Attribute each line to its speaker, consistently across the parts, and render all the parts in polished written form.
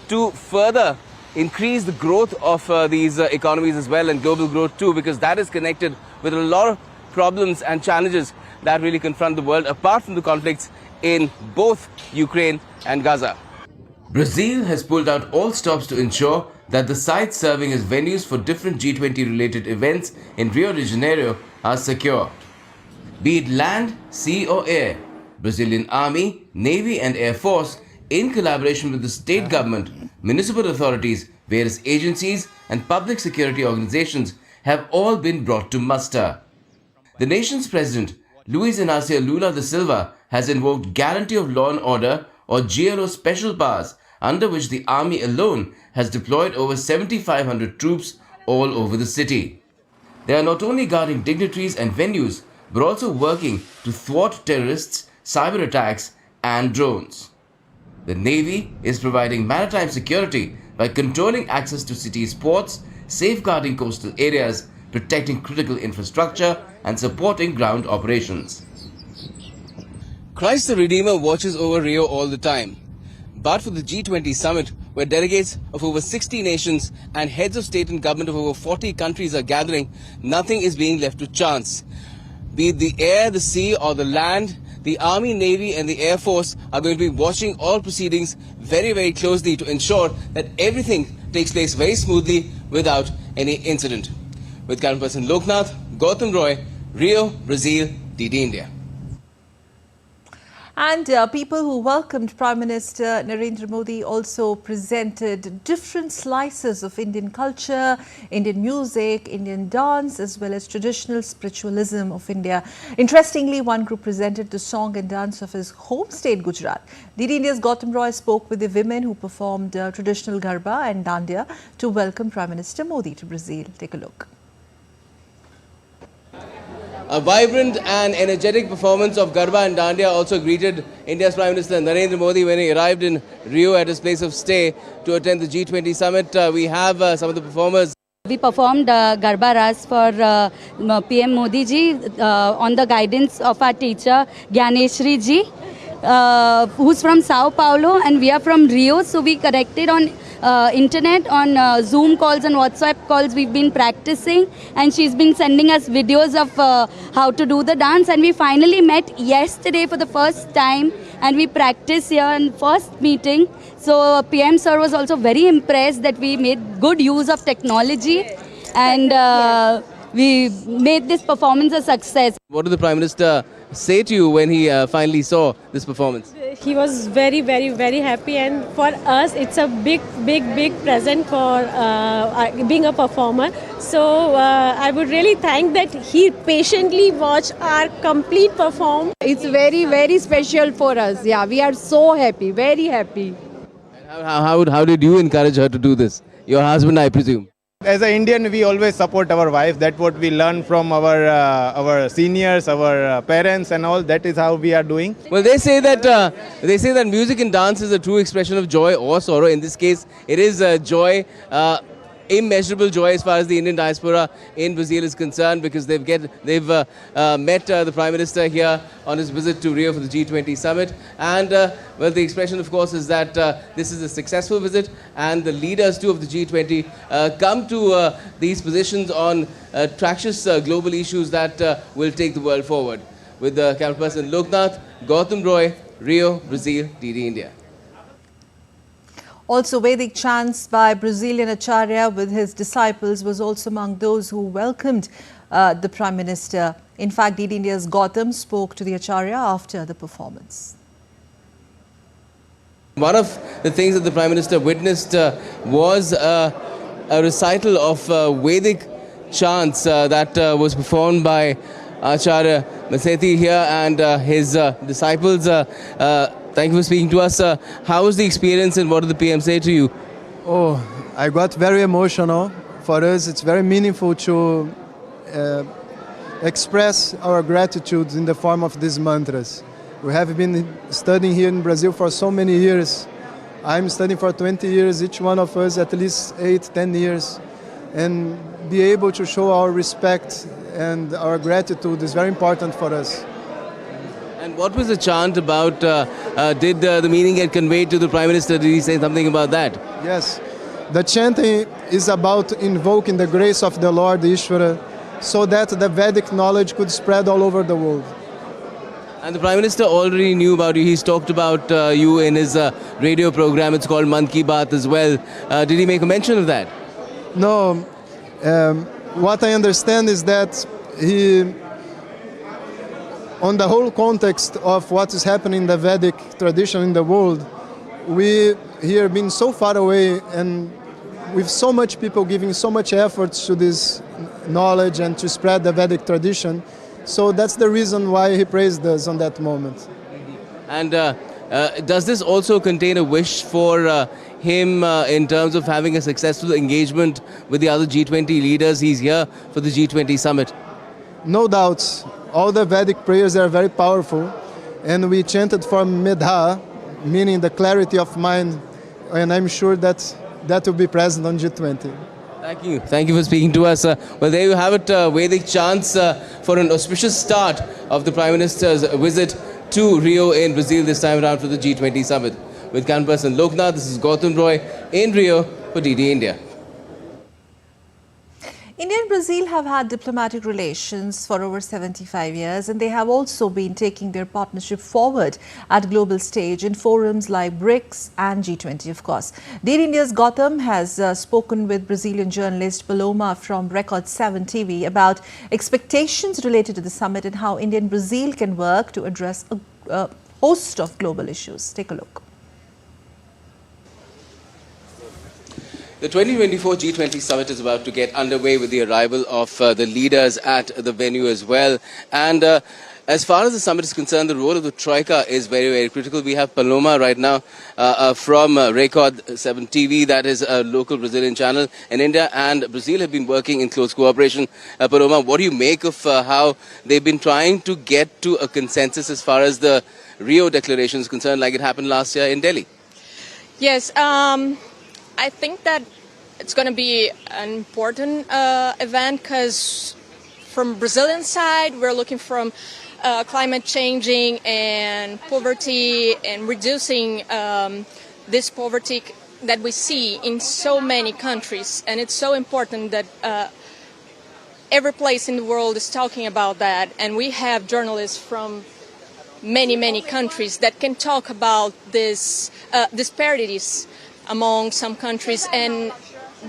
Speaker 1: to further increase the growth of these economies as well, and global growth too, because that is connected with a lot of problems and challenges that really confront the world apart from the conflicts in both Ukraine and Gaza. Brazil has pulled out all stops to ensure that the sites serving as venues for different G20 related events in Rio de Janeiro are secure. Be it land, sea or air, Brazilian Army, Navy and Air Force, in collaboration with the state government, municipal authorities, various agencies and public security organizations have all been brought to muster. The nation's president, Luiz Inácio Lula da Silva, has invoked Guarantee of Law and Order or GLO special powers, under which the army alone has deployed over 7,500 troops all over the city. They are not only guarding dignitaries and venues, but also working to thwart terrorists, cyber attacks and drones. The Navy is providing maritime security by controlling access to cities' ports, safeguarding coastal areas, protecting critical infrastructure and supporting ground operations. Christ the Redeemer watches over Rio all the time. But for the G20 summit, where delegates of over 60 nations and heads of state and government of over 40 countries are gathering, nothing is being left to chance. Be it the air, the sea or the land, the Army, Navy and the Air Force are going to be watching all proceedings very, very closely to ensure that everything takes place very smoothly without any incident. With camera person Loknath, Gautam Roy, Rio, Brazil, DD India.
Speaker 2: And people who welcomed Prime Minister Narendra Modi also presented different slices of Indian culture, Indian music, Indian dance, as well as traditional spiritualism of India. Interestingly, one group presented the song and dance of his home state, Gujarat. DD India's Gautam Roy spoke with the women who performed traditional Garba and Dandiya to welcome Prime Minister Modi to Brazil. Take a look.
Speaker 1: A vibrant and energetic performance of Garba and Dandiya also greeted India's Prime Minister Narendra Modi when he arrived in Rio at his place of stay to attend the G20 summit. We have some of the performers.
Speaker 3: We performed Garba Ras for PM Modi ji on the guidance of our teacher Gyaneshri ji, who's from Sao Paulo, and we are from Rio. So we connected on internet, on Zoom calls and WhatsApp calls. We've been practicing, and she's been sending us videos of how to do the dance, and we finally met yesterday for the first time, and we practiced here in first meeting. So PM sir was also very impressed that we made good use of technology, and we made this performance a success.
Speaker 1: What did the Prime Minister say to you when he finally saw this performance?
Speaker 4: He was very, very, very happy, and for us it's a big present for being a performer. So I would really thank that he patiently watched our complete perform.
Speaker 5: It's very, very special for us. Yeah, we are so happy, very happy.
Speaker 1: And how did you encourage her to do this? Your husband, I presume.
Speaker 6: As an Indian, we always support our wife. That's what we learn from our seniors, our parents, and all. That is how we are doing.
Speaker 1: Well, they say that music and dance is a true expression of joy or sorrow. In this case, it is joy, immeasurable joy as far as the Indian diaspora in Brazil is concerned, because they've met the Prime Minister here on his visit to Rio for the G20 summit. And well, the expression, of course, is that this is a successful visit, and the leaders too of the G20 come to these positions on tractious global issues that will take the world forward. With the camera person Loknath, Gautam Roy, Rio, Brazil, DD India.
Speaker 2: Also, Vedic chants by Brazilian Acharya with his disciples was also among those who welcomed the Prime Minister. In fact, DD India's Gautam spoke to the Acharya after the performance. One
Speaker 1: of the things that the Prime Minister witnessed was a recital of Vedic chants that was performed by Acharya Maseti here and his disciples. Thank you for speaking to us. How was the experience, and what did the PM say to you?
Speaker 7: Oh, I got very emotional. For us, it's very meaningful to express our gratitude in the form of these mantras. We have been studying here in Brazil for so many years. I'm studying for 20 years, each one of us at least 8-10 years. And be able to show our respect and our gratitude is very important for us.
Speaker 1: And What was the chant about? Did the meaning get conveyed to the Prime Minister? Did he say something about that?
Speaker 7: Yes, the chanting is about invoking the grace of the Lord Ishvara so that the Vedic knowledge could spread all over the world.
Speaker 1: And the Prime Minister already knew about you. He's talked about you in his radio program. It's called Man Ki Baat as well. Did he make a mention of that?
Speaker 7: No, what I understand is that he, on the whole context of what is happening in the Vedic tradition in the world, we here been so far away and with so much people giving so much effort to this knowledge and to spread the Vedic tradition. So that's the reason why he praised us on that moment.
Speaker 1: And does this also contain a wish for him in terms of having a successful engagement with the other G20 leaders? He's here for the G20 summit.
Speaker 7: No doubts, all the Vedic prayers are very powerful, and we chanted for Medha, meaning the clarity of mind, and I'm sure that that will be present on G20.
Speaker 1: Thank you. Thank you for speaking to us. Well, there you have it, Vedic chants for an auspicious start of the Prime Minister's visit to Rio in Brazil this time around for the G20 summit. With camera person Loknath, this is Gautam Roy in Rio for DD India.
Speaker 2: India and Brazil have had diplomatic relations for over 75 years, and they have also been taking their partnership forward at global stage in forums like BRICS and G20, of course. DD India's Gautam has spoken with Brazilian journalist Paloma from Record 7 TV about expectations related to the summit and how India and Brazil can work to address a host of global issues. Take a look.
Speaker 1: The 2024 G20 summit is about to get underway with the arrival of the leaders at the venue as well. And as far as the summit is concerned, the role of the Troika is very, very critical. We have Paloma right now from Record 7 TV, that is a local Brazilian channel. And India and Brazil have been working in close cooperation. Paloma, what do you make of how they've been trying to get to a consensus as far as the Rio Declaration is concerned, like it happened last year in Delhi?
Speaker 8: Yes, I think that it's going to be an important event because from Brazilian side, we're looking from climate changing and poverty and reducing this poverty that we see in so many countries. And it's so important that every place in the world is talking about that. And we have journalists from many, many countries that can talk about this disparities among some countries and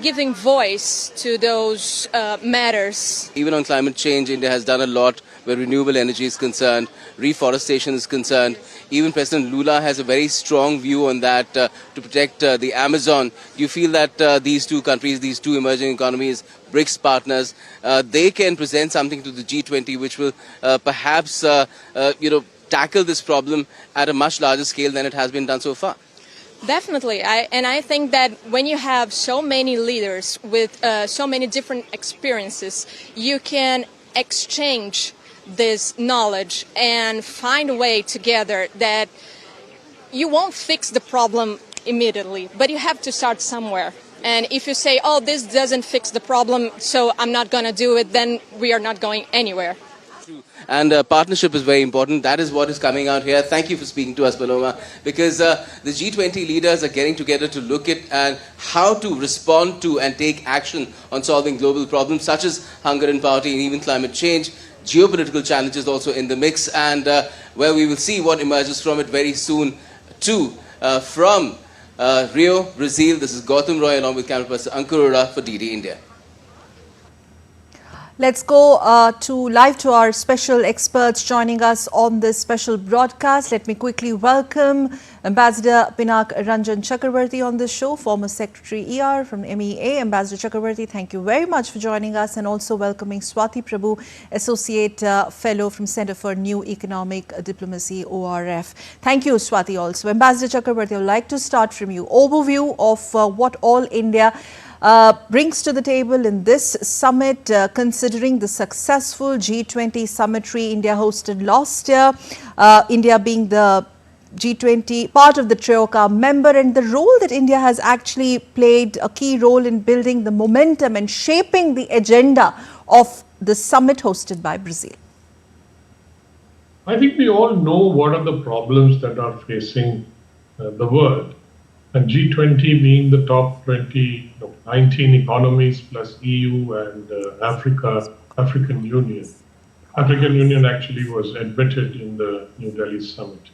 Speaker 8: giving voice to those matters. Even on climate change, India has done a lot where renewable energy is concerned, reforestation is concerned. Even President Lula has a very strong view on that to protect the Amazon. Do you feel that these two countries, these two emerging economies, BRICS partners, they can present something to the G20 which will perhaps tackle this problem at a much larger scale than it has been done so far? Definitely. I think that when you have so many leaders with so many different experiences, you can exchange this knowledge and find a way together that you won't fix the problem immediately, but you have to start somewhere. And if you say, oh, this doesn't fix the problem, so I'm not going to do it, then we are not going anywhere. And partnership is very important. That is what is coming out here. Thank you for speaking to us, Paloma, because the G20 leaders are getting together to look at how to respond to and take action on solving global problems such as hunger and poverty and even climate change. Geopolitical challenges also in the mix, and where we will see what emerges from it very soon too. From Rio, Brazil, this is Gautam Roy along with camera person Ankur Arora for DD India.
Speaker 2: Let's go live to our special experts joining us on this special broadcast. Let me quickly welcome Ambassador Pinak Ranjan Chakravarti on the show, former Secretary ER from MEA. Ambassador Chakravarti, thank you very much for joining us, and also welcoming Swati Prabhu, Associate Fellow from Center for New Economic Diplomacy, ORF. Thank you, Swati, also. Ambassador Chakravarti, I would like to start from you. Overview of what all India brings to the table in this summit, considering the successful G20 summitry India hosted last year, India being the G20 part of the Troika member, and the role that India has actually played a key role in building the momentum and shaping the agenda of the summit hosted by Brazil.
Speaker 9: I think we all know what are the problems that are facing the world. And G20 being the top 19 economies plus EU and African Union. African Union actually was admitted in the New Delhi summit.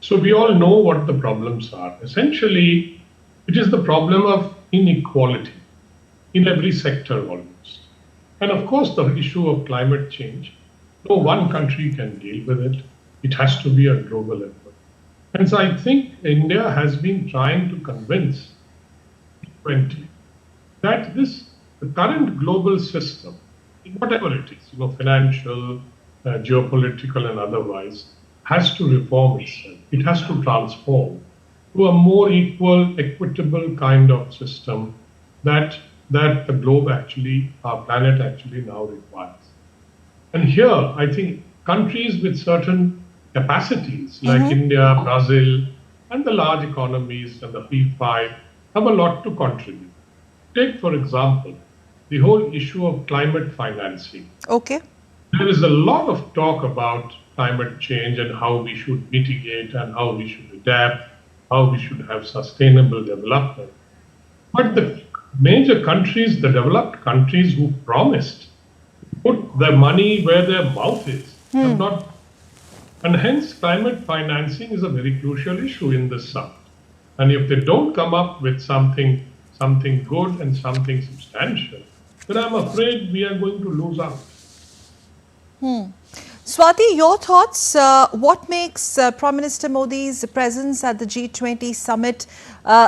Speaker 9: So we all know what the problems are. Essentially, it is the problem of inequality in every sector almost. And of course, the issue of climate change. No one country can deal with it. It has to be a global effort. And so I think India has been trying to convince G20 that the current global system, whatever it is, financial, geopolitical and otherwise, has to reform itself. It has to transform to a more equal, equitable kind of system that the globe actually, our planet actually now requires. And here, I think countries with certain capacities like India, Brazil, and the large economies and the P5 have a lot to contribute. Take, for example, the whole issue of climate financing.
Speaker 2: Okay.
Speaker 9: There is a lot of talk about climate change and how we should mitigate and how we should adapt, how we should have sustainable development. But the major countries, the developed countries who promised to put their money where their mouth is, have not. And hence, climate financing is a very crucial issue in this summit. And if they don't come up with something good and something substantial, then I'm afraid we are going to lose out.
Speaker 2: Swati, your thoughts? What makes Prime Minister Modi's presence at the G20 summit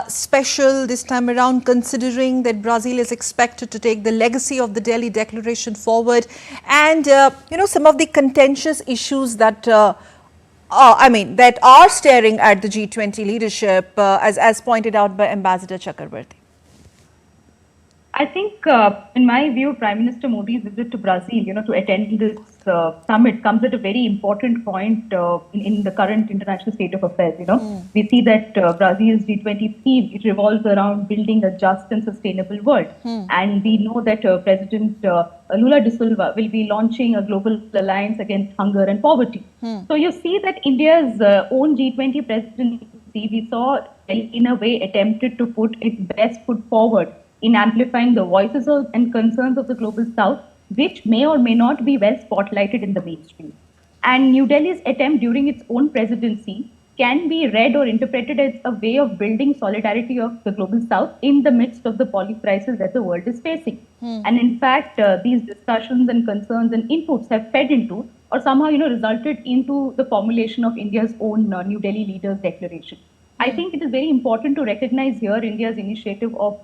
Speaker 2: special this time around, considering that Brazil is expected to take the legacy of the Delhi Declaration forward, and some of the contentious issues that that are staring at the G20 leadership, as pointed out by Ambassador Chakrabarti?
Speaker 10: I think, in my view, Prime Minister Modi's visit to Brazil, to attend this summit comes at a very important point in the current international state of affairs. We see that Brazil's G20 theme, it revolves around building a just and sustainable world. And we know that President Lula da Silva will be launching a global alliance against hunger and poverty. So you see that India's own G20 presidency, we saw in a way attempted to put its best foot forward in amplifying the voices and concerns of the global south, which may or may not be well spotlighted in the mainstream. And New Delhi's attempt during its own presidency can be read or interpreted as a way of building solidarity of the global south in the midst of the policy crisis that the world is facing. And in fact, these discussions and concerns and inputs have fed into or somehow resulted into the formulation of India's own New Delhi Leaders Declaration. I think it is very important to recognize here India's initiative of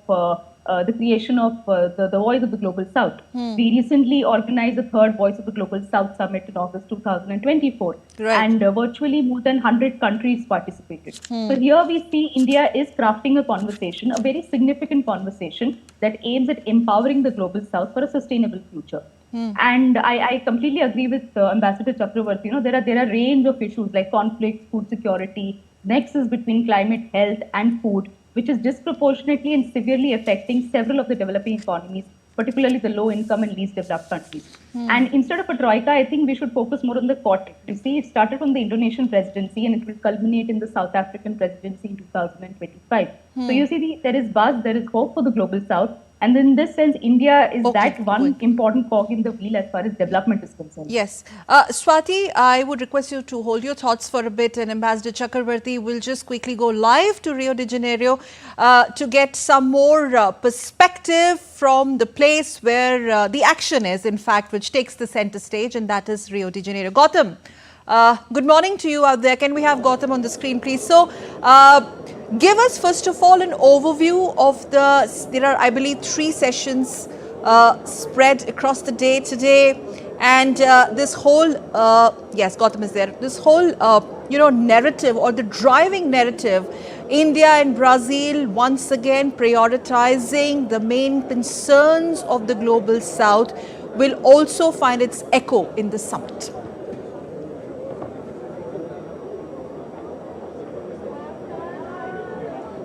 Speaker 10: the creation of the Voice of the Global South. We recently organized the third Voice of the Global South Summit in August 2024. And virtually more than 100 countries participated. So here we see India is crafting a conversation, a very significant conversation that aims at empowering the Global South for a sustainable future. And I completely agree with Ambassador Chakrabarti. There are a range of issues like conflict, food security, nexus between climate, health and food, which is disproportionately and severely affecting several of the developing economies, particularly the low-income and least developed countries. And instead of a troika, I think we should focus more on the quartet. You see, it started from the Indonesian presidency and it will culminate in the South African presidency in 2025. So you see, there is buzz, there is hope for the global south. And in this sense, India is one important cog in the wheel as far as development is concerned.
Speaker 2: Yes. Swati, I would request you to hold your thoughts for a bit, and Ambassador Chakrabarti will just quickly go live to Rio de Janeiro to get some more perspective from the place where the action is, in fact, which takes the center stage, and that is Rio de Janeiro. Gautam, good morning to you out there. Can we have Gautam on the screen, please? So, give us, first of all, an overview of there are, I believe, 3 sessions spread across the day today. And this whole, yes, Gautam is there, this whole, narrative or the driving narrative, India and Brazil once again prioritizing the main concerns of the global south, will also find its echo in the summit.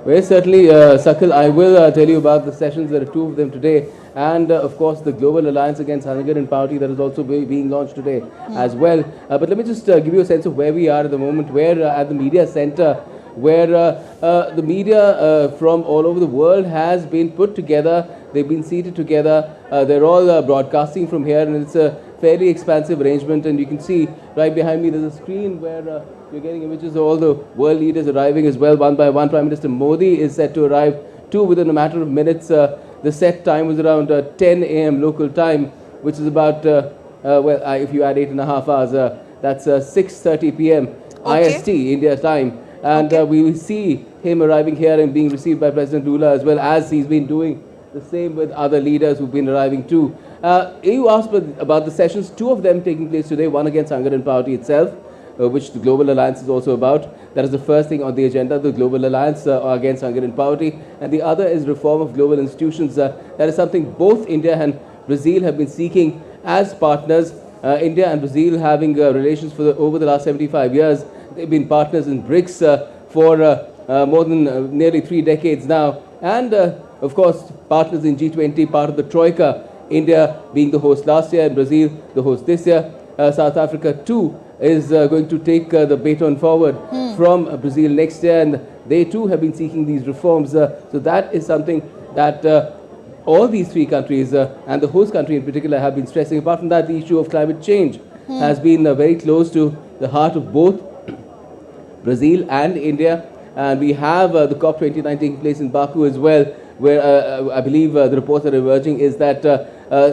Speaker 1: Well, certainly, Sakil, I will tell you about the sessions. There are two of them today. And, of course, the Global Alliance Against Hunger and Poverty that is also being launched today as well. But let me just give you a sense of where we are at the moment. We're at the media center, where the media from all over the world has been put together. They've been seated together. They're all broadcasting from here, and it's a fairly expansive arrangement. And you can see right behind me there's a screen where you're getting images of all the world leaders arriving as well, one by one. Prime Minister Modi is set to arrive too within a matter of minutes. The set time was around 10 a.m. local time, which is about, if you add 8.5 hours, that's 6:30 p.m. IST, India time. And we will see him arriving here and being received by President Lula, as well as he's been doing the same with other leaders who've been arriving too. You asked about the sessions, two of them taking place today, one against hunger and poverty itself, which the Global Alliance is also about. That is the first thing on the agenda, the Global Alliance against hunger and poverty. And the other is reform of global institutions. That is something both India and Brazil have been seeking as partners. India and Brazil having relations for over the last 75 years. They've been partners in BRICS for more than nearly 3 decades now. And, of course, partners in G20, part of the Troika. India being the host last year and Brazil the host this year. South Africa, too, is going to take the baton forward from Brazil next year, and they too have been seeking these reforms. So that is something that all these three countries and the host country in particular have been stressing. Apart from that, the issue of climate change has been very close to the heart of both Brazil and India. And we have the COP29 taking place in Baku as well, where I believe the reports that are emerging is that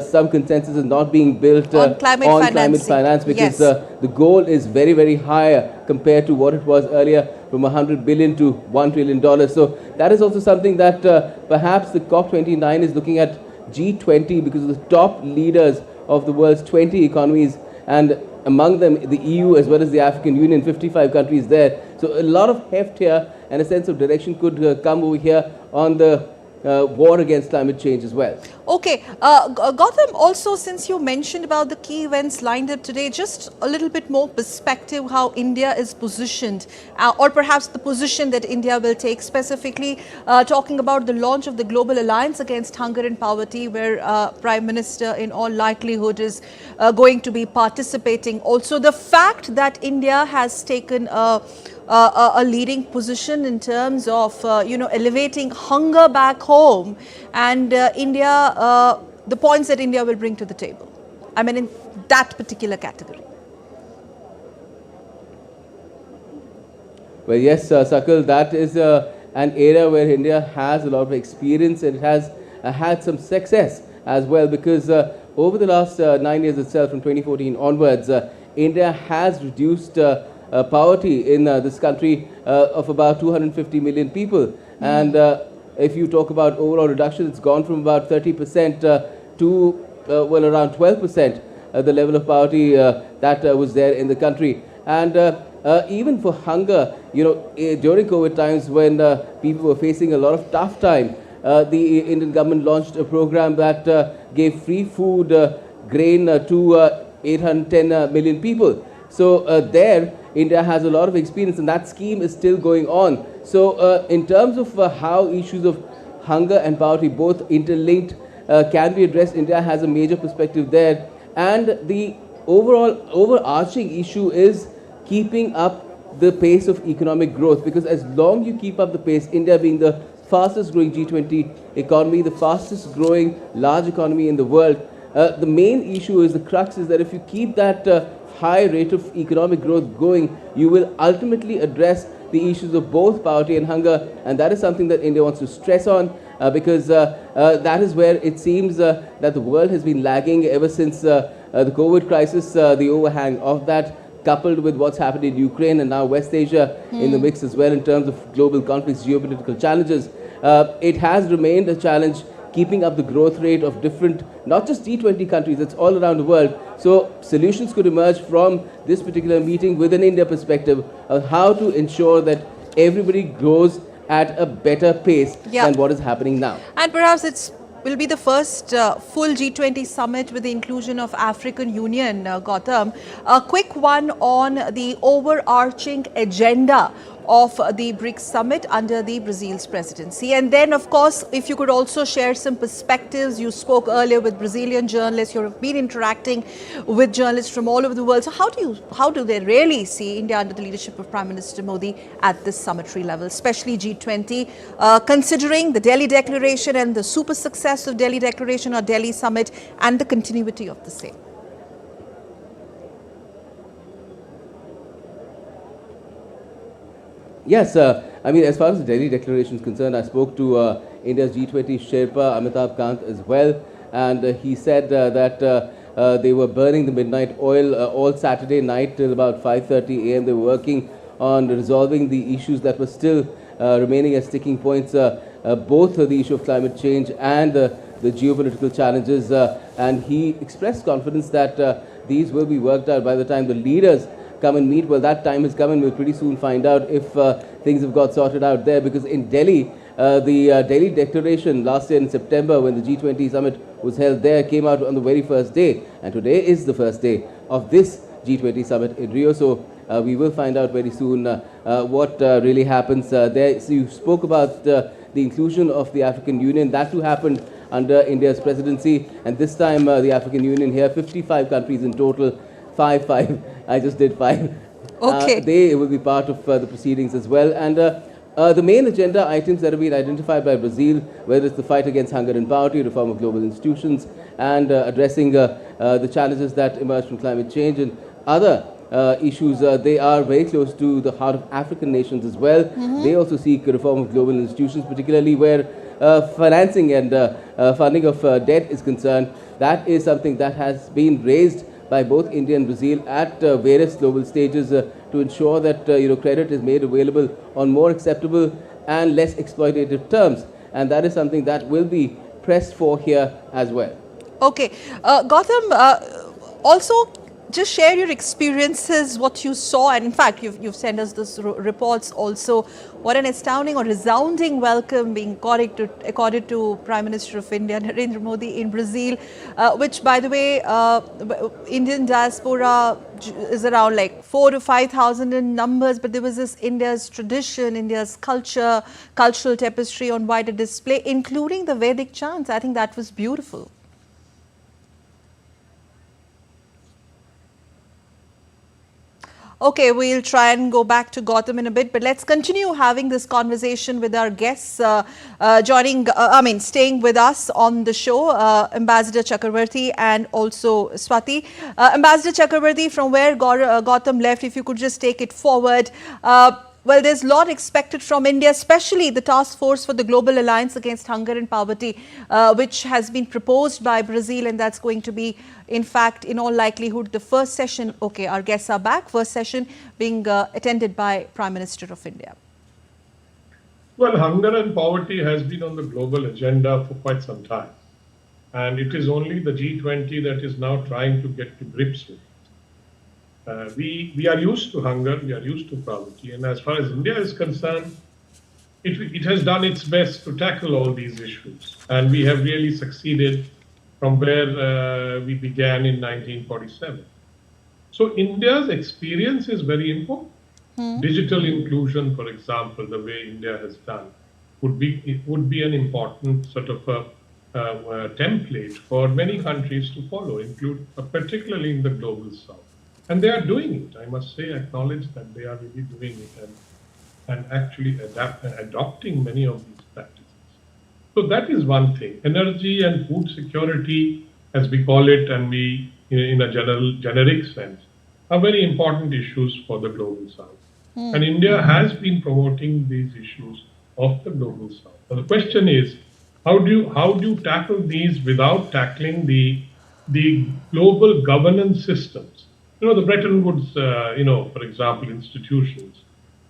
Speaker 1: some consensus is not being built
Speaker 2: on climate
Speaker 1: finance because the goal is very, very high compared to what it was earlier, from $100 billion to $1 trillion. So that is also something that perhaps the COP29 is looking at G20 because of the top leaders of the world's 20 economies, and among them the EU as well as the African Union, 55 countries there. So a lot of heft here and a sense of direction could come over here on the war against climate change as well.
Speaker 2: Okay, Gautam, also since you mentioned about the key events lined up today, just a little bit more perspective how India is positioned, or perhaps the position that India will take, specifically talking about the launch of the Global Alliance Against Hunger and Poverty, where Prime Minister in all likelihood is going to be participating. Also the fact that India has taken a leading position in terms of elevating hunger back home, and India, the points that India will bring to the table, I mean in that particular category. Well,
Speaker 1: yes, Sakal, that is an area where India has a lot of experience and it has had some success as well, because over the last 9 years itself, from 2014 onwards, India has reduced poverty in this country of about 250 million people. And if you talk about overall reduction, it's gone from about 30% to, around 12%, the level of poverty that was there in the country. And even for hunger, during COVID times when people were facing a lot of tough time, the Indian government launched a program that gave free food, grain to 810 million people. So there, India has a lot of experience, and that scheme is still going on. So in terms of how issues of hunger and poverty, both interlinked, can be addressed, India has a major perspective there. And the overall overarching issue is keeping up the pace of economic growth, because as long you keep up the pace, India being the fastest growing G20 economy, the fastest growing large economy in the world, the main issue is, the crux is that if you keep that high rate of economic growth going, you will ultimately address the issues of both poverty and hunger. And that is something that India wants to stress on, because that is where it seems that the world has been lagging ever since the COVID crisis, the overhang of that, coupled with what's happened in Ukraine and now West Asia in the mix as well in terms of global conflicts, geopolitical challenges. It has remained a challenge keeping up the growth rate of different, not just G20 countries, it's all around the world. So solutions could emerge from this particular meeting with an India perspective of how to ensure that everybody grows at a better pace than what is happening now.
Speaker 2: And perhaps it's will be the first full G20 summit with the inclusion of African Union, Gautam. A quick one on the overarching agenda of the BRICS summit under the Brazil's presidency. And then, of course, if you could also share some perspectives. You spoke earlier with Brazilian journalists. You've been interacting with journalists from all over the world. So how do they really see India under the leadership of Prime Minister Modi at this summitory level, especially G20, considering the Delhi Declaration and the super success of Delhi Declaration or Delhi Summit and the continuity of the same?
Speaker 1: Yes, I mean, as far as the Delhi Declaration is concerned, I spoke to India's G20 Sherpa, Amitabh Kant, as well, and he said that they were burning the midnight oil all Saturday night till about 5:30 a.m. They were working on resolving the issues that were still remaining as sticking points, both the issue of climate change and the geopolitical challenges, and he expressed confidence that these will be worked out by the time the leaders come and meet. Well, that time has come, and we'll pretty soon find out if things have got sorted out there, because in Delhi, the Delhi Declaration last year in September, when the G20 summit was held there, came out on the very first day, and today is the first day of this G20 summit in Rio. So we will find out very soon what really happens there. So you spoke about the inclusion of the African Union. That too happened under India's presidency, and this time the African Union here, 55 countries in total, five. I just did 5.
Speaker 2: Okay.
Speaker 1: They will be part of the proceedings as well. And the main agenda items that have been identified by Brazil, whether it's the fight against hunger and poverty, reform of global institutions, and addressing the challenges that emerge from climate change and other issues, they are very close to the heart of African nations as well. They also seek a reform of global institutions, particularly where financing and funding of debt is concerned. That is something that has been raised by both India and Brazil at various global stages to ensure that credit is made available on more acceptable and less exploitative terms, and that is something that will be pressed for here as well.
Speaker 2: Okay, Gautam, also just share your experiences, what you saw, and in fact you've sent us those reports also. What an astounding or resounding welcome being accorded to Prime Minister of India Narendra Modi in Brazil, which, by the way, Indian diaspora is around like 4,000 to 5,000 in numbers, but there was this India's tradition, India's culture, cultural tapestry on wider display, including the Vedic chants. I think that was beautiful. Okay, we'll try and go back to Gautam in a bit, but let's continue having this conversation with our guests staying with us on the show, Ambassador Chakravarti and also Swati. Ambassador Chakravarti, from where Gautam left, if you could just take it forward. Well, there's a lot expected from India, especially the task force for the Global Alliance Against Hunger and Poverty, which has been proposed by Brazil, and that's going to be, in fact, in all likelihood, the first session. Okay, our guests are back. First session being attended by Prime Minister of India.
Speaker 9: Well, hunger and poverty has been on the global agenda for quite some time. And it is only the G20 that is now trying to get to grips with it. We are used to hunger, we are used to poverty, and as far as India is concerned, it has done its best to tackle all these issues, and we have really succeeded from where we began in 1947. So India's experience is very important. Digital inclusion, for example, the way India has done, would be an important sort of a template for many countries to follow, particularly in the global south. And they are doing it. I must say, acknowledge that they are really doing it and actually adopting many of these practices. So that is one thing. Energy and food security, as we call it, and we, in a generic sense, are very important issues for the global south. And India has been promoting these issues of the global south. So the question is, how do you tackle these without tackling the global governance systems? The Bretton Woods, for example, institutions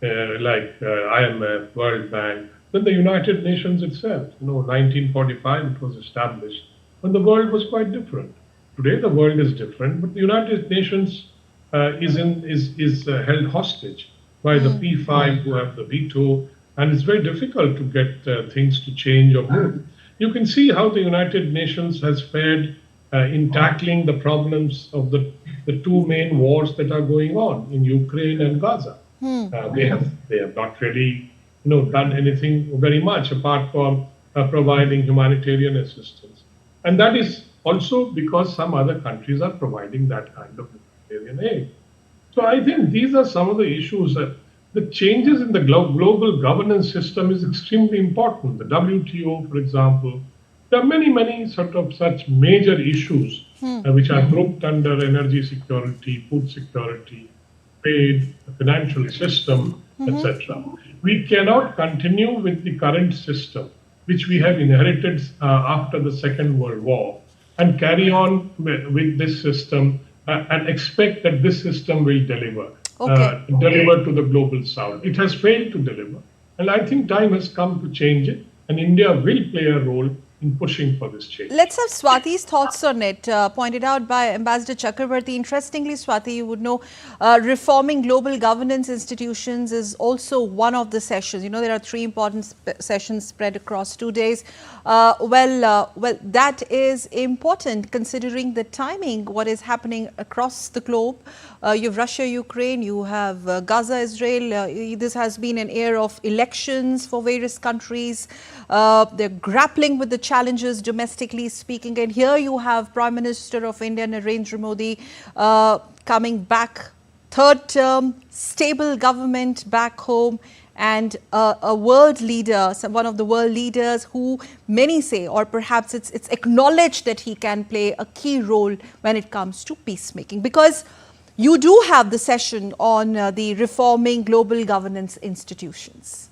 Speaker 9: like IMF, World Bank, then the United Nations itself. 1945 it was established when the world was quite different. Today the world is different, but the United Nations is held hostage by the P5 who have the veto, and it's very difficult to get things to change or move. You can see how the United Nations has fared in tackling the problems of the two main wars that are going on in Ukraine and Gaza. They have not really done anything very much apart from providing humanitarian assistance. And that is also because some other countries are providing that kind of humanitarian aid. So I think these are some of the issues that the changes in the global governance system is extremely important. The WTO, for example, there are many sort of such major issues which are grouped under energy security, food security, trade, the financial system, etc. We cannot continue with the current system, which we have inherited after the Second World War, and carry on with this system and expect that this system will deliver to the global south. It has failed to deliver. And I think time has come to change it, and India will play a role in pushing for this change.
Speaker 2: Let's have Swati's thoughts on it, pointed out by Ambassador Chakravarti. Interestingly, Swati, you would know, reforming global governance institutions is also one of the sessions. There are 3 important sessions spread across 2 days. Well, that is important considering the timing, what is happening across the globe. You have Russia, Ukraine, you have Gaza, Israel. This has been an era of elections for various countries. They're grappling with the challenges domestically speaking. And here you have Prime Minister of India, Narendra Modi, coming back, 3rd term, stable government back home, and a world leader, one of the world leaders who many say, or perhaps it's acknowledged that he can play a key role when it comes to peacemaking. Because you do have the session on the reforming global governance institutions.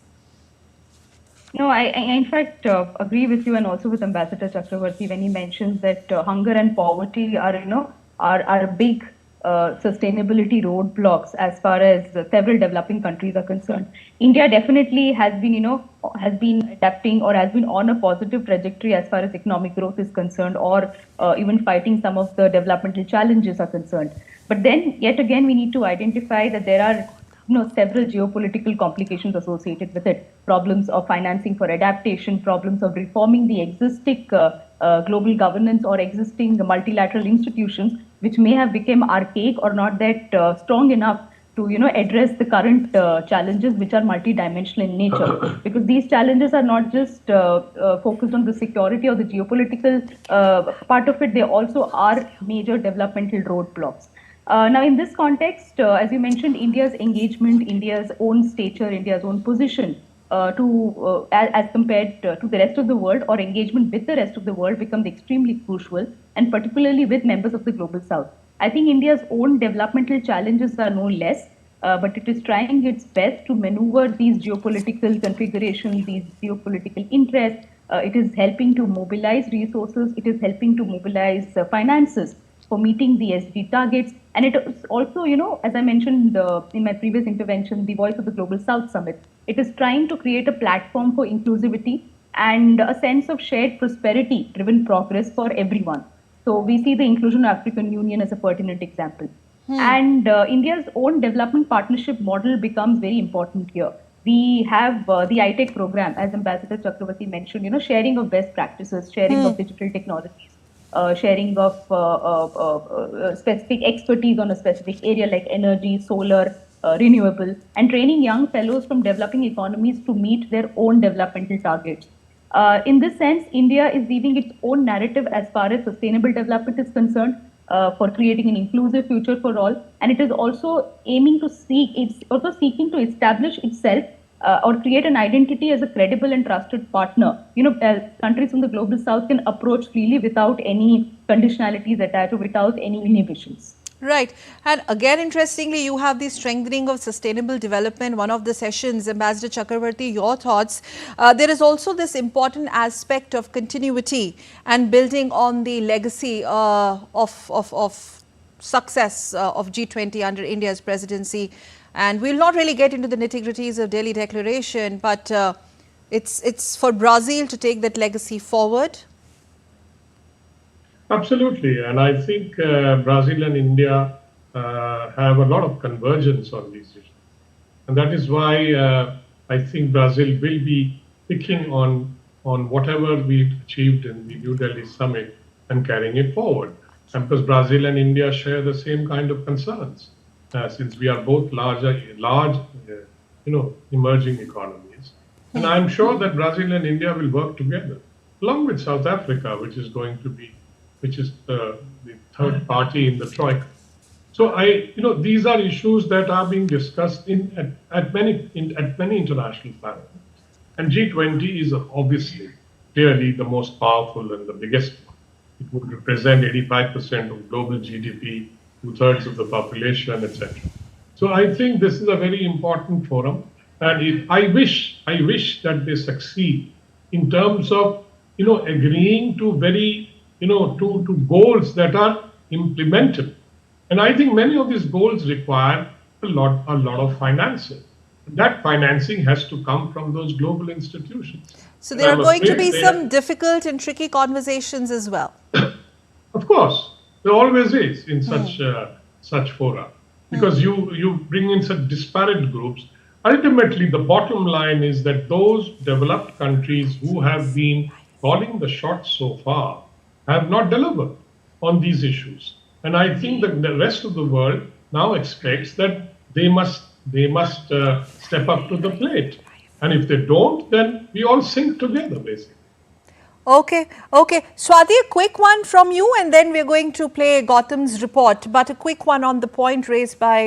Speaker 10: No, I in fact agree with you and also with Ambassador Chakravarti when he mentions that hunger and poverty are big sustainability roadblocks as far as several developing countries are concerned. India definitely has been adapting or has been on a positive trajectory as far as economic growth is concerned, or even fighting some of the developmental challenges are concerned. But then yet again we need to identify that there are several geopolitical complications associated with it. Problems of financing for adaptation, problems of reforming the existing global governance or existing multilateral institutions, which may have become archaic or not that strong enough to address the current challenges, which are multidimensional in nature. Because these challenges are not just focused on the security or the geopolitical part of it, they also are major developmental roadblocks. Now, in this context, as you mentioned, India's engagement, India's own stature, India's own position as compared to the rest of the world, or engagement with the rest of the world, becomes extremely crucial, and particularly with members of the Global South. I think India's own developmental challenges are no less, but it is trying its best to maneuver these geopolitical configurations, these geopolitical interests. It is helping to mobilize resources. It is helping to mobilize finances for meeting the SDG targets. And it is also, as I mentioned in my previous intervention, the Voice of the Global South Summit, it is trying to create a platform for inclusivity and a sense of shared prosperity-driven progress for everyone. So we see the inclusion of African Union as a pertinent example. And India's own development partnership model becomes very important here. We have the ITEC program, as Ambassador Chakravarti mentioned, sharing of best practices, sharing of digital technologies, sharing of specific expertise on a specific area like energy, solar, renewable, and training young fellows from developing economies to meet their own developmental targets. In this sense, India is weaving its own narrative as far as sustainable development is concerned, for creating an inclusive future for all, and it is also seeking to establish itself or create an identity as a credible and trusted partner. Countries from the Global South can approach freely without any conditionalities attached or without any inhibitions.
Speaker 2: Right. And again, interestingly, you have the strengthening of sustainable development, one of the sessions. Ambassador Chakravarti, your thoughts. There is also this important aspect of continuity and building on the legacy of success of G20 under India's presidency. And we'll not really get into the nitty-gritties of Delhi Declaration, but it's for Brazil to take that legacy forward.
Speaker 9: Absolutely, and I think Brazil and India have a lot of convergence on these issues. And that is why I think Brazil will be picking on whatever we achieved in the New Delhi summit and carrying it forward. And because Brazil and India share the same kind of concerns. since we are both large, emerging economies. And I'm sure that Brazil and India will work together, along with South Africa, which is the third party in the Troika. So these are issues that are being discussed at many international panels. And G20 is obviously, clearly the most powerful and the biggest one. It would represent 85% of global GDP, 2/3 of the population, etc. So I think this is a very important forum, and I wish that they succeed in terms of agreeing to to goals that are implementable. And I think many of these goals require a lot of financing. That financing has to come from those global institutions.
Speaker 2: So there are going to be some difficult and tricky conversations as well.
Speaker 9: Of course, there always is in such fora, because you bring in such disparate groups. Ultimately, the bottom line is that those developed countries who have been calling the shots so far have not delivered on these issues. And I think that the rest of the world now expects that they must step up to the plate. And if they don't, then we all sink together, basically.
Speaker 2: Okay. Swati, a quick one from you, and then we're going to play Gautam's report. But a quick one on the point raised by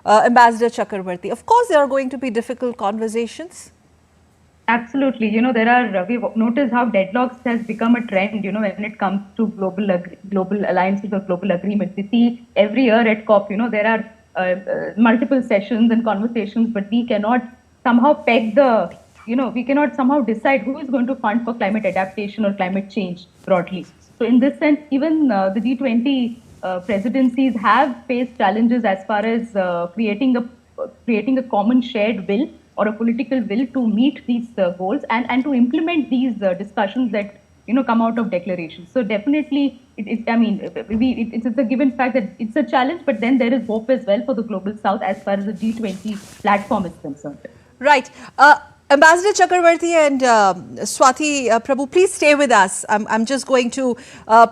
Speaker 2: Ambassador Chakrabarti. Of course, there are going to be difficult conversations.
Speaker 10: Absolutely. We've noticed how deadlocks has become a trend, when it comes to global alliances or global agreements. We see every year at COP, there are multiple sessions and conversations, but we cannot somehow we cannot somehow decide who is going to fund for climate adaptation or climate change broadly. So in this sense, even the G20 presidencies have faced challenges as far as creating a common shared will or a political will to meet these goals and to implement these discussions that come out of declarations. So definitely, it's a given fact that it's a challenge, but then there is hope as well for the global south as far as the G20 platform is concerned.
Speaker 2: Right. Ambassador Chakrabarti and Swati Prabhu, please stay with us. I'm just going to,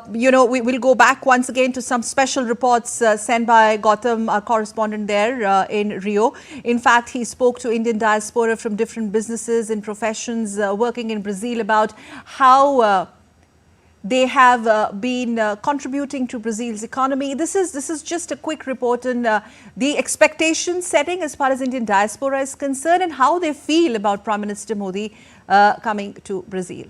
Speaker 2: we will go back once again to some special reports sent by Gautam, our correspondent there in Rio. In fact, he spoke to Indian diaspora from different businesses and professions working in Brazil about how they have been contributing to Brazil's economy. This is just a quick report on the expectation setting as far as Indian diaspora is concerned and how they feel about Prime Minister Modi coming to Brazil.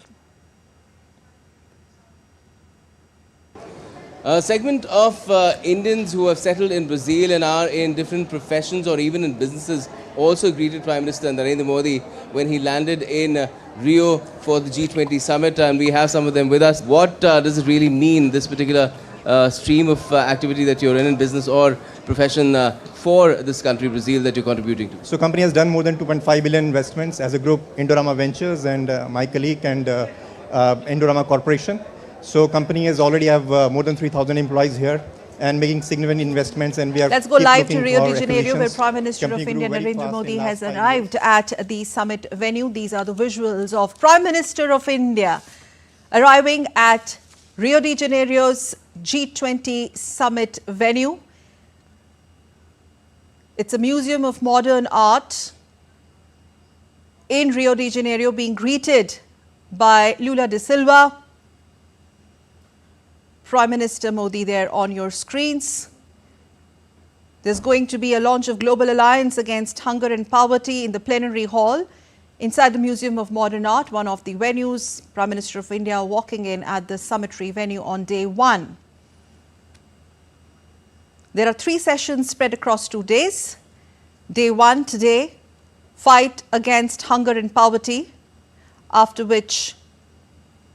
Speaker 1: A segment of Indians who have settled in Brazil and are in different professions or even in businesses also greeted Prime Minister Narendra Modi when he landed in Rio for the G20 summit, and we have some of them with us. What does it really mean, this particular stream of activity that you're in business or profession for this country, Brazil, that you're contributing to?
Speaker 11: So company has done more than 2.5 billion investments as a group, Indorama Ventures and my colleague and Indorama Corporation. So company has already have more than 3,000 employees here and making significant investments, and we are.
Speaker 2: Let's go live to Rio de Janeiro, where Prime Minister of India Narendra Modi has arrived at the summit venue. These are the visuals of Prime Minister of India arriving at Rio de Janeiro's G20 summit venue. It's a museum of modern art in Rio de Janeiro, being greeted by Lula da Silva. Prime Minister Modi there on your screens. There's going to be a launch of Global Alliance Against Hunger and Poverty in the plenary hall inside the Museum of Modern Art, one of the venues. Prime Minister of India walking in at the summitry venue on day one. There are 3 sessions spread across 2 days. Day 1 today, fight against hunger and poverty, after which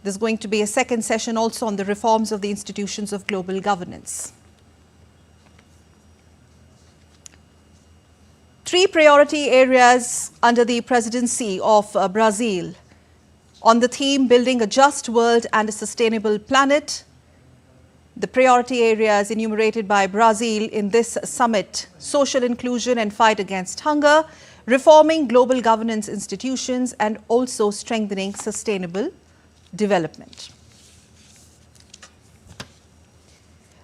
Speaker 2: there's going to be a second session also on the reforms of the institutions of global governance. 3 priority areas under the presidency of Brazil on the theme Building a Just World and a Sustainable Planet. The priority areas enumerated by Brazil in this summit: social inclusion and fight against hunger, reforming global governance institutions, and also strengthening sustainable development.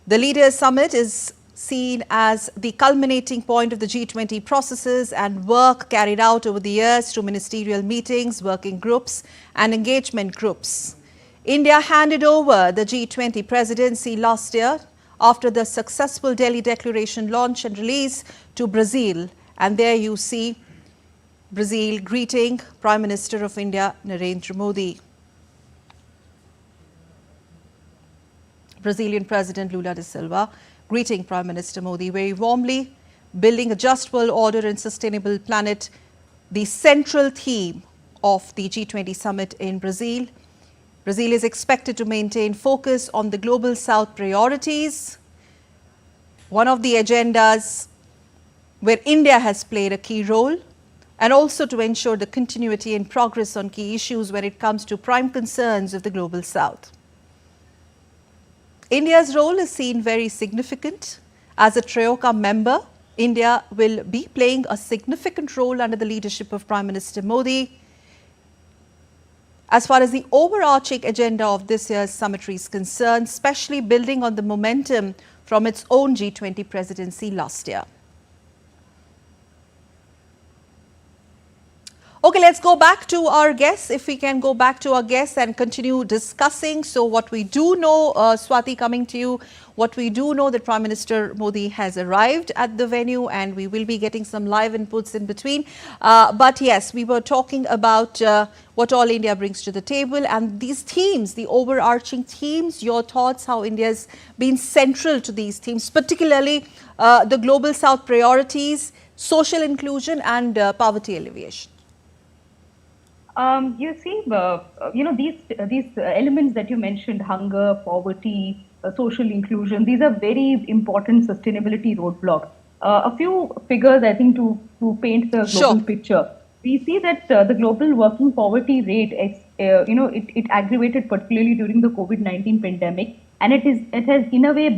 Speaker 2: The Leaders Summit is seen as the culminating point of the G20 processes and work carried out over the years through ministerial meetings, working groups and engagement groups. India handed over the G20 presidency last year after the successful Delhi Declaration launch and release to Brazil. And there you see Brazil greeting Prime Minister of India, Narendra Modi. Brazilian President Lula da Silva greeting Prime Minister Modi very warmly. Building a just world order and sustainable planet, the central theme of the G20 summit in Brazil. Brazil is expected to maintain focus on the Global South priorities. One of the agendas where India has played a key role, and also to ensure the continuity and progress on key issues when it comes to prime concerns of the Global South. India's role is seen very significant. As a TRIOCA member, India will be playing a significant role under the leadership of Prime Minister Modi. As far as the overarching agenda of this year's summit is concerned, especially building on the momentum from its own G20 presidency last year. Okay, let's go back to our guests. If we can go back to our guests and continue discussing. So what we do know, Swati, coming to you, what we do know that Prime Minister Modi has arrived at the venue and we will be getting some live inputs in between. But yes, we were talking about what all India brings to the table and these themes, the overarching themes, your thoughts, how India's been central to these themes, particularly the Global South priorities, social inclusion and poverty alleviation.
Speaker 10: You see, these elements that you mentioned, hunger, poverty, social inclusion, these are very important sustainability roadblocks. A few figures, I think, to paint the global picture. We see that the global working poverty rate, it aggravated particularly during the COVID-19 pandemic, and it has in a way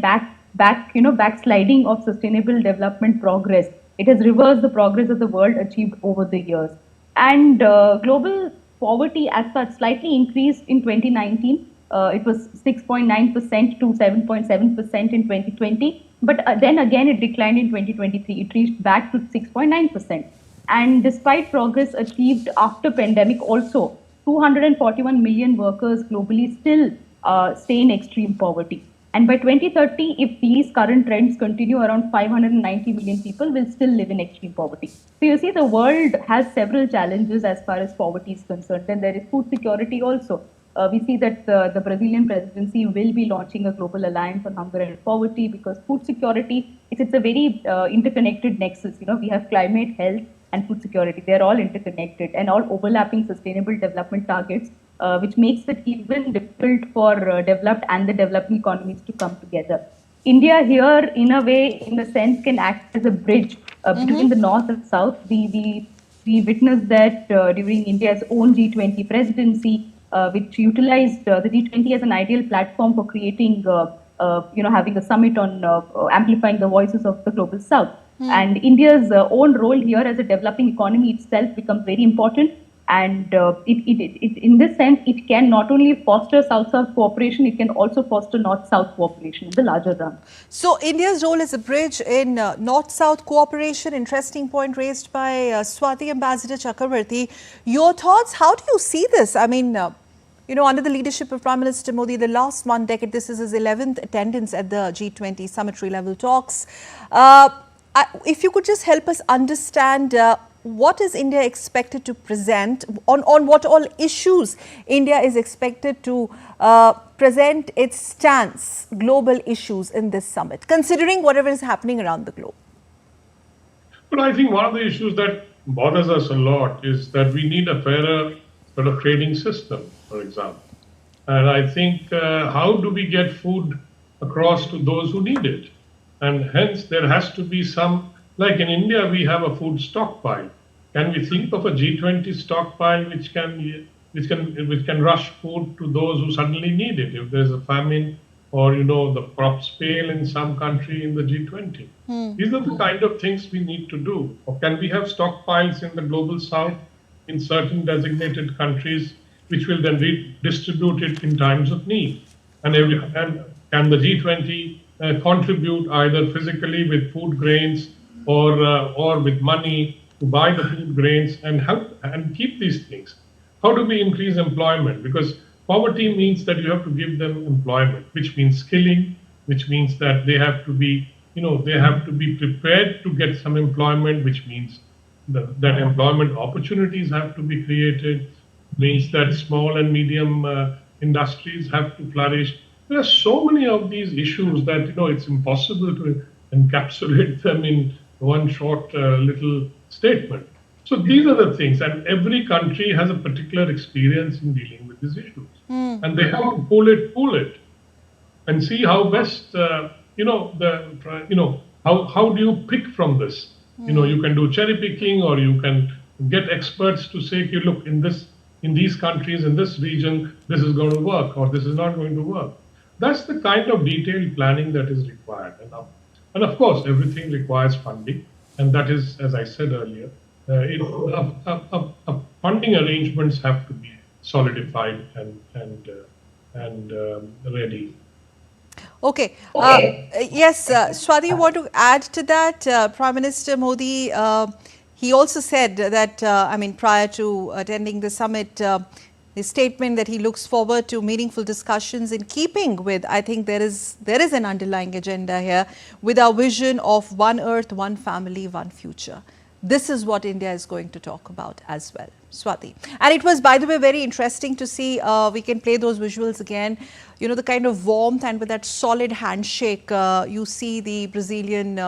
Speaker 10: backsliding of sustainable development progress. It has reversed the progress of the world achieved over the years. And global poverty as such slightly increased in 2019. It was 6.9% to 7.7% in 2020. But then again, it declined in 2023. It reached back to 6.9%. And despite progress achieved after pandemic also, 241 million workers globally still stay in extreme poverty. And by 2030, if these current trends continue, around 590 million people will still live in extreme poverty. So you see, the world has several challenges as far as poverty is concerned. And there is food security also. We see that the Brazilian presidency will be launching a global alliance on hunger and poverty because food security, it's a very interconnected nexus. We have climate, health, and food security. They're all interconnected and all overlapping sustainable development targets, which makes it even difficult for developed and the developing economies to come together. India here, in a way, in a sense, can act as a bridge between the North and South. We witnessed that during India's own G20 presidency, which utilized the G20 as an ideal platform for creating, having a summit on amplifying the voices of the Global South. And India's own role here as a developing economy itself becomes very important. And in this sense, it can not only foster South-South cooperation, it can also foster North-South cooperation in the larger run.
Speaker 2: So India's role as a bridge in North-South cooperation, interesting point raised by Swati. Ambassador Chakravarti, your thoughts, how do you see this? I mean, under the leadership of Prime Minister Modi, the last 1 decade, this is his 11th attendance at the G20 summit level talks. If you could just help us understand what is India expected to present, on what all issues India is expected to present its stance, global issues in this summit, considering whatever is happening around the globe?
Speaker 9: Well, I think one of the issues that bothers us a lot is that we need a fairer sort of trading system, for example. And I think how do we get food across to those who need it? And hence there has to be some, like in India, we have a food stockpile. Can we think of a G20 stockpile which can rush food to those who suddenly need it? If there's a famine or, the crops fail in some country in the G20. These are the kind of things we need to do. Or can we have stockpiles in the Global South in certain designated countries which will then be distributed in times of need? And can the G20 contribute either physically with food grains or with money to buy the food grains and help and keep these things. How do we increase employment? Because poverty means that you have to give them employment, which means skilling, which means that they have to be, they have to be prepared to get some employment, which means that employment opportunities have to be created, means that small and medium industries have to flourish. There are so many of these issues that, it's impossible to encapsulate them in one short little statement. So these are the things, and every country has a particular experience in dealing with these issues. And they have to pull it, and see how best, how do you pick from this? You can do cherry picking, or you can get experts to say, okay, look, in these countries, in this region, this is going to work, or this is not going to work. That's the kind of detailed planning that is required. And of course, everything requires funding, and that is, as I said earlier, funding arrangements have to be solidified and ready.
Speaker 2: Okay. Yes, Swati, you want to add to that? Prime Minister Modi, he also said that, prior to attending the summit, his statement that he looks forward to meaningful discussions in keeping with, I think there is an underlying agenda here, with our vision of one earth, one family, one future. This is what India is going to talk about as well. Swati. And it was, by the way, very interesting to see, we can play those visuals again, the kind of warmth, and with that solid handshake, you see the Brazilian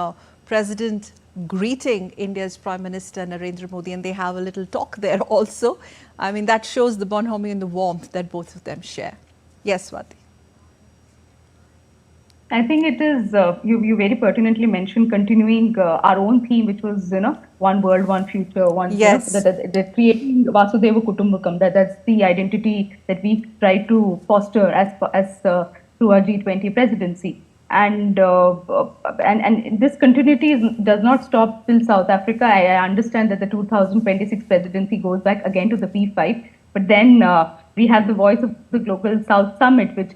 Speaker 2: president greeting India's Prime Minister Narendra Modi, and they have a little talk there also. That shows the bonhomie and the warmth that both of them share. Yes, Swati.
Speaker 10: I think it is, you very pertinently mentioned continuing our own theme, which was, one world, one future, one,
Speaker 2: yes.
Speaker 10: That creating Vasudhaiva Kutumbakam, that's the identity that we try to foster as through our G20 presidency. And this continuity does not stop till South Africa. I understand that the 2026 presidency goes back again to the P5, but then we have the Voice of the Global South Summit, which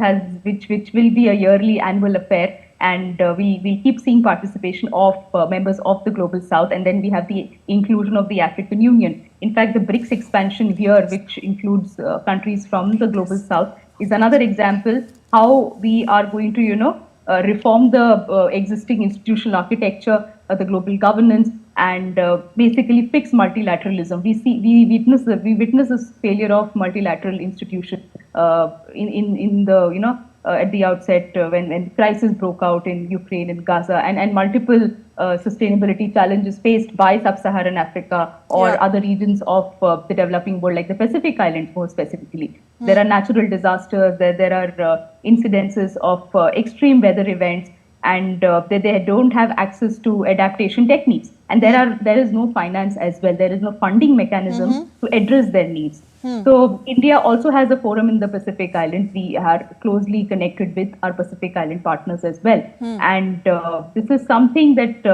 Speaker 10: will be a yearly annual affair, and we keep seeing participation of members of the Global South, and then we have the inclusion of the African Union. In fact, the BRICS expansion here, which includes countries from the Global South, is another example how we are going to, reform the existing institutional architecture, the global governance, and basically fix multilateralism. We witness this failure of multilateral institutions in the at the outset when crisis broke out in Ukraine and Gaza, and multiple sustainability challenges faced by sub-Saharan Africa or other regions of the developing world, like the Pacific Islands more specifically. There are natural disasters, there are incidences of extreme weather events, and they don't have access to adaptation techniques. And there is no finance as well. There is no funding mechanism to address their needs. So India also has a forum in the Pacific Islands. We are closely connected with our Pacific Island partners as well. And this is something that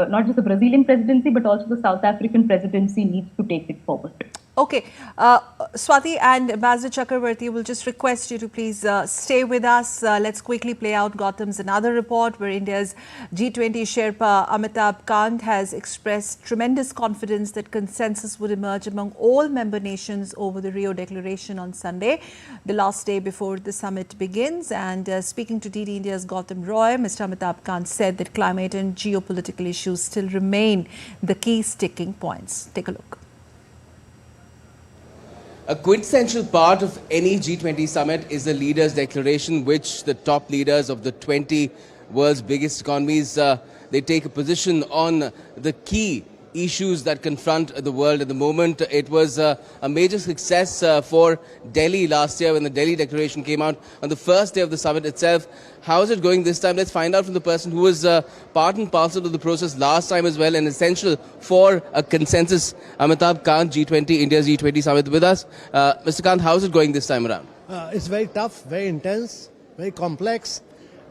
Speaker 10: not just the Brazilian presidency, but also the South African presidency needs to take it forward.
Speaker 2: Okay, Swati and Ambassador Chakravarti, will just request you to please stay with us. Let's quickly play out Gautam's another report where India's G20 Sherpa Amitabh Kant has expressed tremendous confidence that consensus would emerge among all member nations over the Rio Declaration on Sunday, the last day before the summit begins. And speaking to DD India's Gautam Roy, Mr. Amitabh Kant said that climate and geopolitical issues still remain the key sticking points. Take a look.
Speaker 1: A quintessential part of any G20 summit is the leaders' declaration, which the top leaders of the 20 world's biggest economies, they take a position on the key issues that confront the world at the moment. It was a major success for Delhi last year when the Delhi Declaration came out on the first day of the summit itself. How is it going this time? Let's find out from the person who was part and parcel of the process last time as well and essential for a consensus. Amitabh Kant, G20, India's G20 summit with us. Mr. Kant, how is it going this time around?
Speaker 12: It's very tough, very intense, very complex.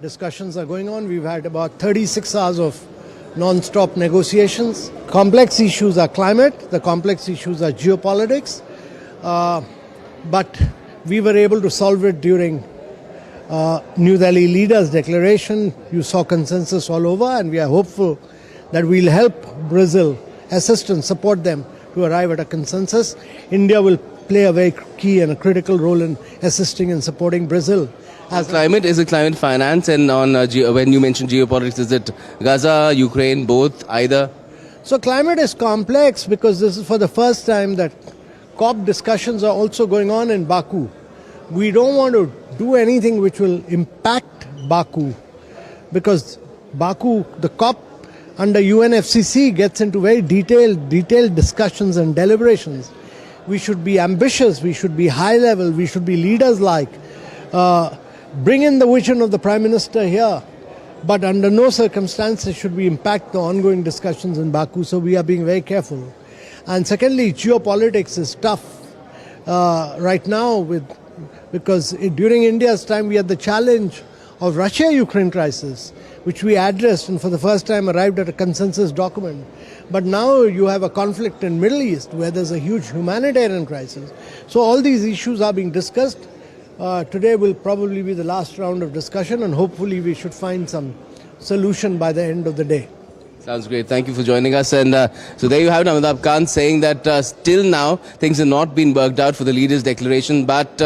Speaker 12: Discussions are going on. We've had about 36 hours of non-stop negotiations. Complex issues are climate, the complex issues are geopolitics, but we were able to solve it during New Delhi Leaders Declaration. You saw consensus all over, and we are hopeful that we'll help Brazil, assist and support them to arrive at a consensus. India will play a very key and a critical role in assisting and supporting Brazil.
Speaker 1: Is it climate finance? And on when you mentioned geopolitics, is it Gaza, Ukraine, both, either?
Speaker 12: So climate is complex because this is for the first time that COP discussions are also going on in Baku. We don't want to do anything which will impact Baku, because Baku, the COP under UNFCCC gets into very detailed discussions and deliberations. We should be ambitious, we should be high level, we should be leaders like. Bring in the vision of the Prime Minister here, but under no circumstances should we impact the ongoing discussions in Baku, so we are being very careful. And secondly, geopolitics is tough right now because during India's time we had the challenge of Russia-Ukraine crisis, which we addressed and for the first time arrived at a consensus document. But now you have a conflict in Middle East where there's a huge humanitarian crisis. So all these issues are being discussed. Today will probably be the last round of discussion, and hopefully we should find some solution by the end of the day.
Speaker 1: Sounds great. Thank you for joining us. And so there you have it, Amitabh Kant saying that still now things have not been worked out for the leaders' declaration. But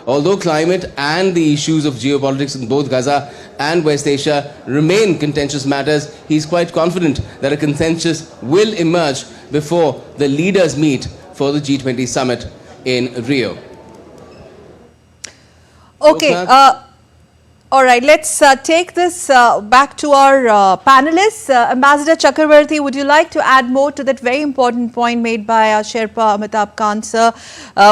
Speaker 1: although climate and the issues of geopolitics in both Gaza and West Asia remain contentious matters, he's quite confident that a consensus will emerge before the leaders meet for the G20 summit in Rio.
Speaker 2: Okay. All right, let's take this back to our panelists. Ambassador Chakravarti, would you like to add more to that very important point made by our Sherpa Amitabh Kant, sir,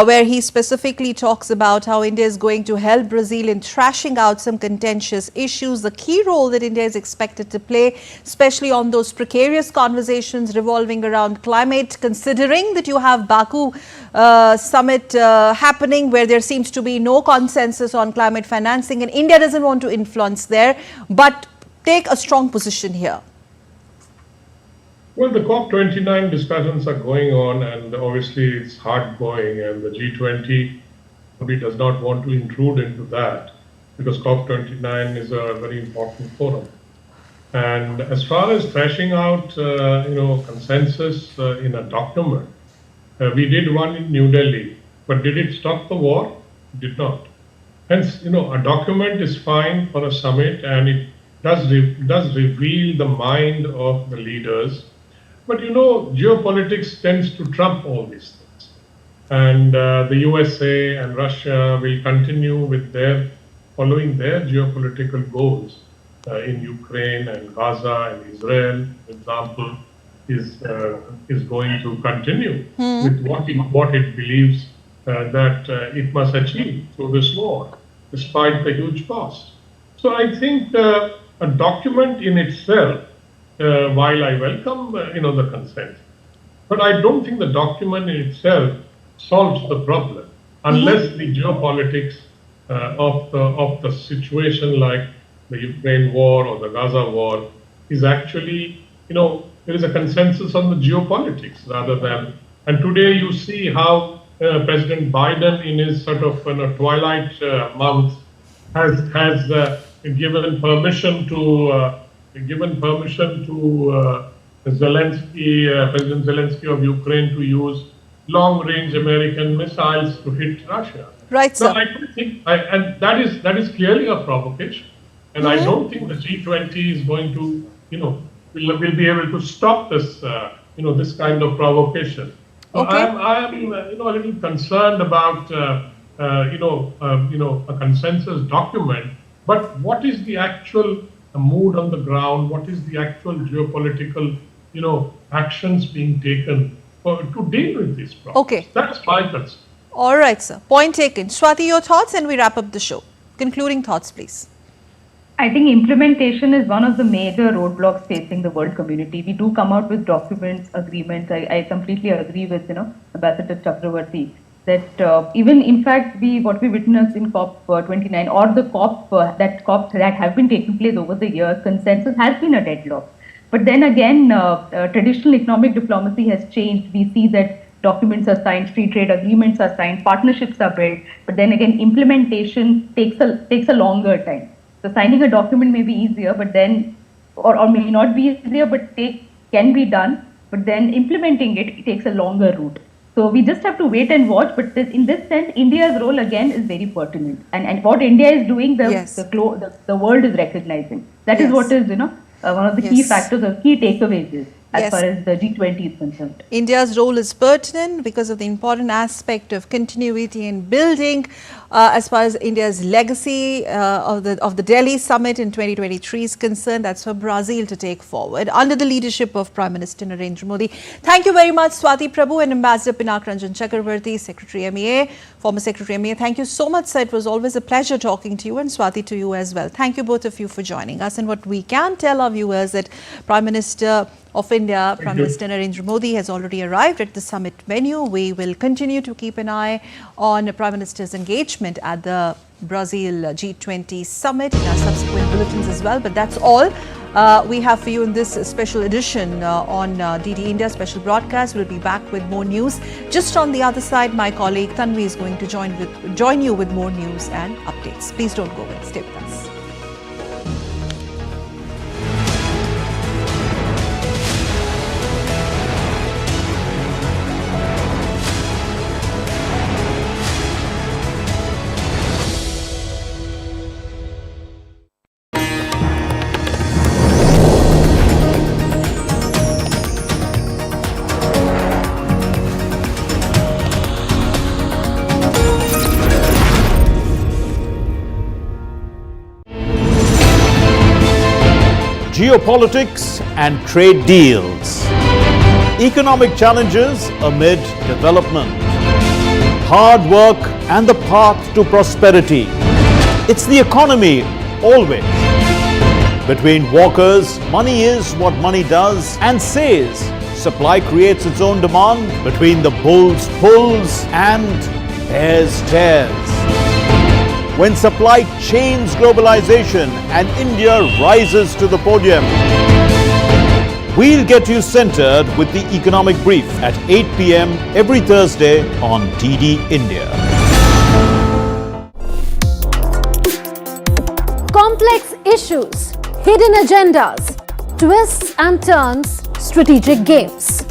Speaker 2: where he specifically talks about how India is going to help Brazil in thrashing out some contentious issues, the key role that India is expected to play, especially on those precarious conversations revolving around climate, considering that you have Baku summit happening where there seems to be no consensus on climate financing, and India doesn't want to influence there, but take a strong position here.
Speaker 9: Well, the COP29 discussions are going on, and obviously it's hard going, and the G20 does not want to intrude into that because COP29 is a very important forum. And as far as thrashing out, consensus in a document, we did one in New Delhi, but did it stop the war? It did not. Hence, a document is fine for a summit, and it does reveal the mind of the leaders. But geopolitics tends to trump all these things. And the USA and Russia will continue with following their geopolitical goals in Ukraine and Gaza and Israel, for example, is going to continue with what it believes that it must achieve through this war, despite the huge cost. So I think a document in itself, while I welcome the consent, but I don't think the document in itself solves the problem unless the geopolitics of the situation like the Ukraine war or the Gaza war is actually, there is a consensus on the geopolitics rather than, and today you see how President Biden in his sort of twilight month has given permission to Zelensky, President Zelensky of Ukraine, to use long-range American missiles to hit Russia.
Speaker 2: Right, sir.
Speaker 9: I don't think, and that is clearly a provocation, and I don't think the G20 is going to, will be able to stop this, this kind of provocation. So
Speaker 2: Okay.
Speaker 9: I am a little concerned about, a consensus document. But what is the actual mood on the ground? What is the actual geopolitical, actions being taken to deal with these problems?
Speaker 2: Okay.
Speaker 9: That's my concern.
Speaker 2: All right, sir. Point taken. Swati, your thoughts, and we wrap up the show. Concluding thoughts, please.
Speaker 10: I think implementation is one of the major roadblocks facing the world community. We do come out with documents, agreements. I completely agree with Ambassador Chakravarti that even in fact what we witnessed in COP29 or the COPs that have been taking place over the years, consensus has been a deadlock. But then again, traditional economic diplomacy has changed. We see that documents are signed, free trade agreements are signed, partnerships are built, but then again implementation takes a longer time. So signing a document may be easier, but then or may not be easier, but can be done, but then implementing it takes a longer route. So we just have to wait and watch. But in this sense, India's role again is very pertinent, and what India is doing, the world is recognizing. That is what is one of the key factors or key takeaways is as far as the G20 is concerned.
Speaker 2: India's role is pertinent because of the important aspect of continuity and building as far as India's legacy of the Delhi summit in 2023 is concerned. That's for Brazil to take forward under the leadership of Prime Minister Narendra Modi. Thank you very much, Swati Prabhu and Ambassador Pinak Ranjan Chakravarti, Secretary MEA, former Secretary MEA. Thank you so much, sir. It was always a pleasure talking to you, and Swati, to you as well. Thank you both of you for joining us. And what we can tell our viewers that Prime Minister of India, Prime Minister Narendra Modi, has already arrived at the summit venue. We will continue to keep an eye on Prime Minister's engagement at the Brazil G20 summit in our subsequent bulletins as well. But that's all we have for you in this special edition on DD India special broadcast. We'll be back with more news. Just on the other side, my colleague Tanvi is going to join you with more news and updates. Please don't go away. Stay with us.
Speaker 13: Geopolitics and trade deals. Economic challenges amid development. Hard work and the path to prosperity. It's the economy always. Between walkers, money is what money does and says. Supply creates its own demand. Between the bulls pulls and bears tears. When supply chains globalization and India rises to the podium. We'll get you centered with the economic brief at 8 p.m. every Thursday on DD India.
Speaker 14: Complex issues, hidden agendas, twists and turns, strategic games.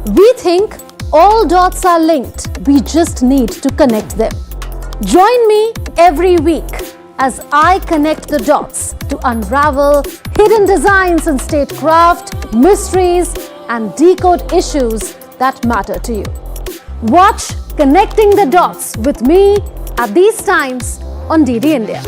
Speaker 14: We think all dots are linked. We just need to connect them. Join me every week as I connect the dots to unravel hidden designs in statecraft, mysteries, and decode issues that matter to you. Watch Connecting the Dots with me at these times on DD India.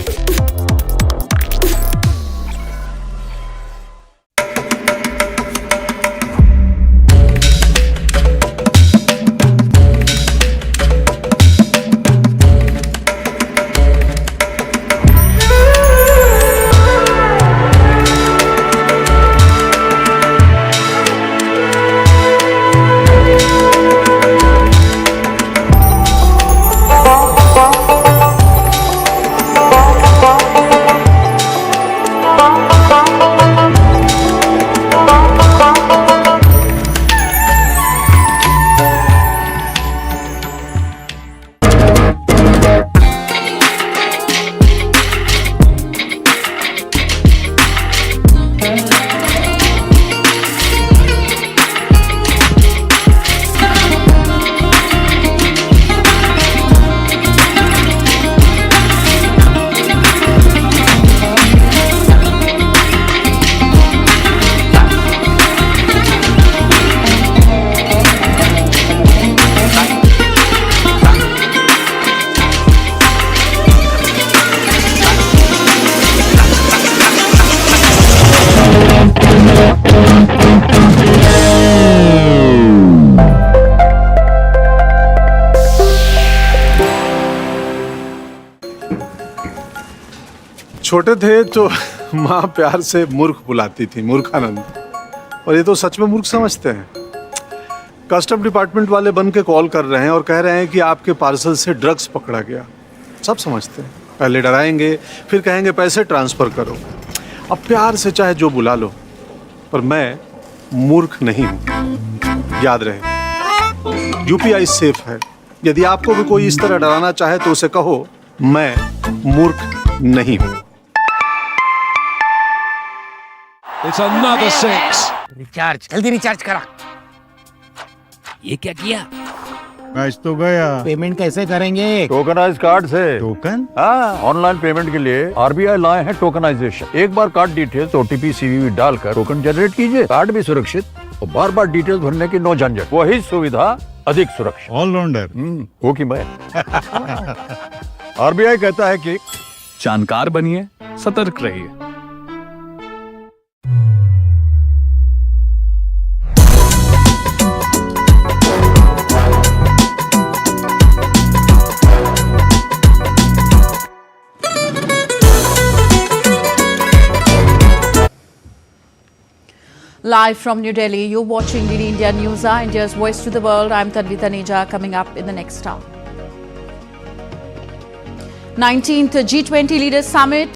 Speaker 15: छोटे थे तो माँ प्यार से मूर्ख बुलाती थी, मूर्खानंद। और ये तो सच में मूर्ख समझते हैं। कस्टम डिपार्टमेंट वाले बन के कॉल कर रहे हैं और कह रहे हैं कि आपके पार्सल से ड्रग्स पकड़ा गया। सब समझते हैं। पहले डराएंगे, फिर कहेंगे पैसे ट्रांसफ़र करो। अब प्यार से चाहे जो बुला लो, पर मैं मूर्ख नहीं हूँ, याद रहे। यूपीआई सेफ है। यदि आपको भी कोई इस तरह डराना चाहे तो उसे कहो मैं मूर्ख नहीं हूं।
Speaker 16: It's another 6.
Speaker 17: रिचार्ज, जल्दी रिचार्ज करा। ये क्या किया?
Speaker 18: मैच तो गया।
Speaker 17: पेमेंट कैसे करेंगे?
Speaker 18: टोकनाइज कार्ड से। टोकन? हाँ, ऑनलाइन पेमेंट के लिए आरबीआई लाए हैं टोकनाइजेशन। एक बार कार्ड डिटेल्स, ओटीपी, सीवीवी डालकर टोकन जनरेट कीजिए। कार्ड भी सुरक्षित और बार बार डिटेल्स भरने की नो झंझट। वही सुविधा अधिक सुरक्षित। ऑलराउंडर हो कि मैं। आरबीआई कहता है कि
Speaker 19: जानकार बनिए, सतर्क रहिए।
Speaker 2: Live from New Delhi, you're watching DD India News, India's voice to the world. I'm Tanvi Taneja. Coming up in the next hour. 19th G20 Leaders Summit.